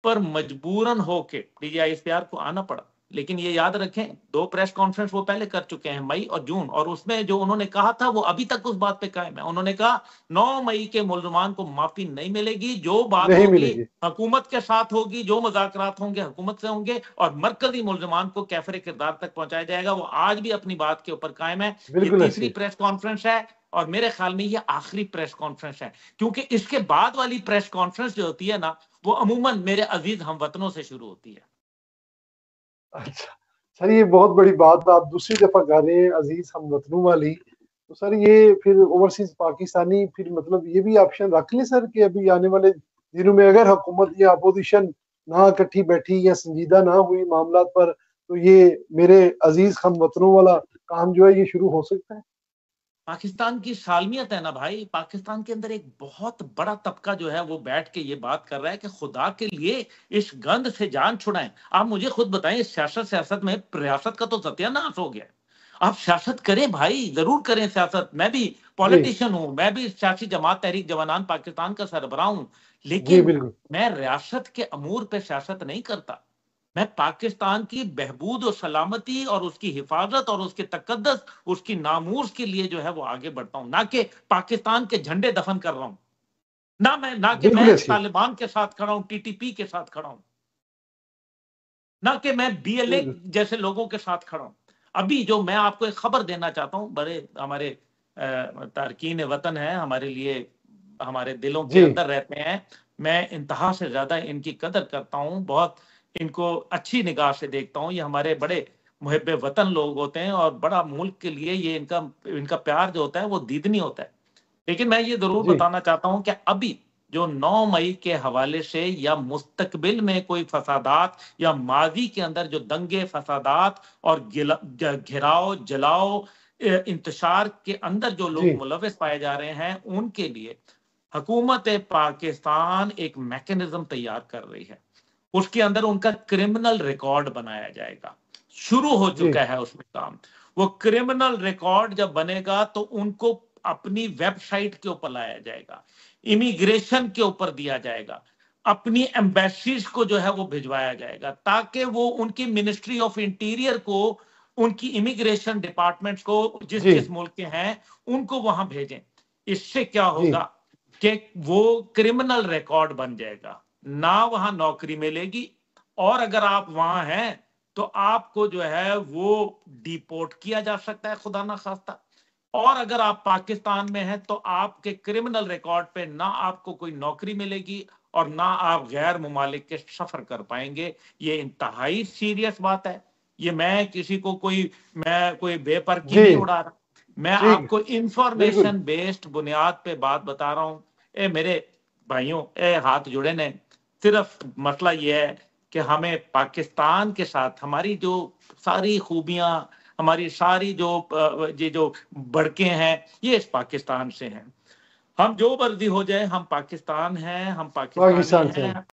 पर मजबूरन होके डीजीआई इख्तियार को आना पड़ा। लेकिन ये याद रखें, 2 प्रेस कॉन्फ्रेंस वो पहले कर चुके हैं, मई और जून, और उसमें जो उन्होंने कहा था वो अभी तक उस बात पे कायम है। उन्होंने कहा 9 मई के मुल्ज़मान को माफ़ी नहीं मिलेगी, जो बात नहीं होगी मिलेगी। हुकूमत के साथ होगी, जो मुज़ाकरात होंगे हुकूमत से होंगे और मरकज़ी मुल्ज़मान को कैफ़रे किरदार तक पहुँचाया जाएगा। वो आज भी अपनी बात के ऊपर कायम है। ये बिल्कुल तीसरी ऐसे। प्रेस कॉन्फ्रेंस है और मेरे ख्याल में ये आखिरी प्रेस कॉन्फ्रेंस है, क्योंकि इसके बाद वाली प्रेस कॉन्फ्रेंस जो होती है ना, वो अमूमन मेरे अजीज हमवतनों से शुरू होती है। अच्छा, सर ये बहुत बड़ी बात आप दूसरी दफा कर रहे हैं, अजीज हमवतनों वाली। तो सर ये फिर ओवरसीज पाकिस्तानी फिर मतलब ये भी ऑप्शन रख लें सर कि अभी आने वाले दिनों में अगर हुकूमत या अपोजिशन ना इकट्ठी बैठी या संजीदा ना हुई मामला पर, तो ये मेरे अजीज हमवतनों वाला काम जो है ये शुरू हो सकता है। पाकिस्तान की सालमियत है ना भाई, पाकिस्तान के अंदर एक बहुत बड़ा तबका जो है वो बैठ के ये बात कर रहा है कि खुदा के लिए इस गंद से जान छुड़ाएं। आप मुझे खुद बताएं, सियासत में रियासत का तो सत्यानाश हो गया है। आप सियासत करें भाई, जरूर करें सियासत। मैं भी जी। पॉलिटिशियन हूं, मैं भी सियासी जमात तहरीक जवानान पाकिस्तान का सरबराह हूं, जी लेकिन बिल्कुल। मैं रियासत के अमूर पे सियासत नहीं करता। मैं पाकिस्तान की बहबूद और सलामती और उसकी हिफाजत और उसके तकद्दस, उसकी नामूस के लिए जो है वो आगे बढ़ता हूं, ना कि पाकिस्तान के झंडे दफन कर रहा हूं। ना कि बिल्कुल मैं ऐसे। तालिबान के साथ खड़ा हूं, टीटीपी के साथ खड़ा हूं, ना कि मैं बीएलए बिल्कुल। जैसे लोगों के साथ खड़ा हूं। अभी जो मैं आपको एक खबर देना चाहता हूं, बड़े हमारे तारकीन वतन है, हमारे लिए हमारे दिलों के जी। अंदर रहते हैं। मैं इंतहा से ज्यादा इनकी कदर करता हूं, बहुत इनको अच्छी निगाह से देखता हूं। ये हमारे बड़े मुहिब्बे वतन लोग होते हैं और बड़ा मुल्क के लिए ये इनका इनका प्यार जो होता है वो दीदनी होता है। लेकिन मैं ये जरूर जी। बताना चाहता हूं कि अभी जो 9 मई के हवाले से या मुस्तकबिल में कोई फसादात या माजी के अंदर जो दंगे फसादात और घिराव जलाओ इंतशार के अंदर जो जी। लोग मुलविस पाए जा रहे हैं, उनके लिए हुकूमत पाकिस्तान एक मैकेनिज्म तैयार कर रही है। उसके अंदर उनका क्रिमिनल रिकॉर्ड बनाया जाएगा। शुरू हो जी। चुका है उसमें काम। वो क्रिमिनल रिकॉर्ड जब बनेगा तो उनको अपनी वेबसाइट के ऊपर लाया जाएगा, इमिग्रेशन के ऊपर दिया जाएगा, अपनी एम्बेसीज को जो है वो भिजवाया जाएगा, ताकि वो उनकी मिनिस्ट्री ऑफ इंटीरियर को, उनकी इमिग्रेशन डिपार्टमेंट्स को जिस जी। जिस मुल्क के हैं उनको वहां भेजें। इससे क्या जी। होगा कि वो क्रिमिनल रिकॉर्ड बन जाएगा, ना वहां नौकरी मिलेगी, और अगर आप वहां हैं तो आपको जो है वो डिपोर्ट किया जा सकता है, खुदा ना खास्ता। और अगर आप पाकिस्तान में हैं तो आपके क्रिमिनल रिकॉर्ड पे ना आपको कोई नौकरी मिलेगी और ना आप गैर मुमालिक के सफर कर पाएंगे। ये इंतहाई सीरियस बात है। ये मैं कोई बेपरकी जी। नहीं उड़ा रहा, मैं जी आपको बिल्कुल। इंफॉर्मेशन बेस्ड बुनियाद पे बात बता रहा हूं। ए मेरे भाइयों, ए हाथ जुड़े ने, सिर्फ मसला ये है कि हमें पाकिस्तान के साथ हमारी जो सारी खूबियां, हमारी सारी जो ये जो बड़के हैं, ये इस पाकिस्तान से हैं। हम जो मर्जी हो जाए, हम पाकिस्तान हैं, हम पाकिस्तानी पाकिस्तान से हैं। हैं।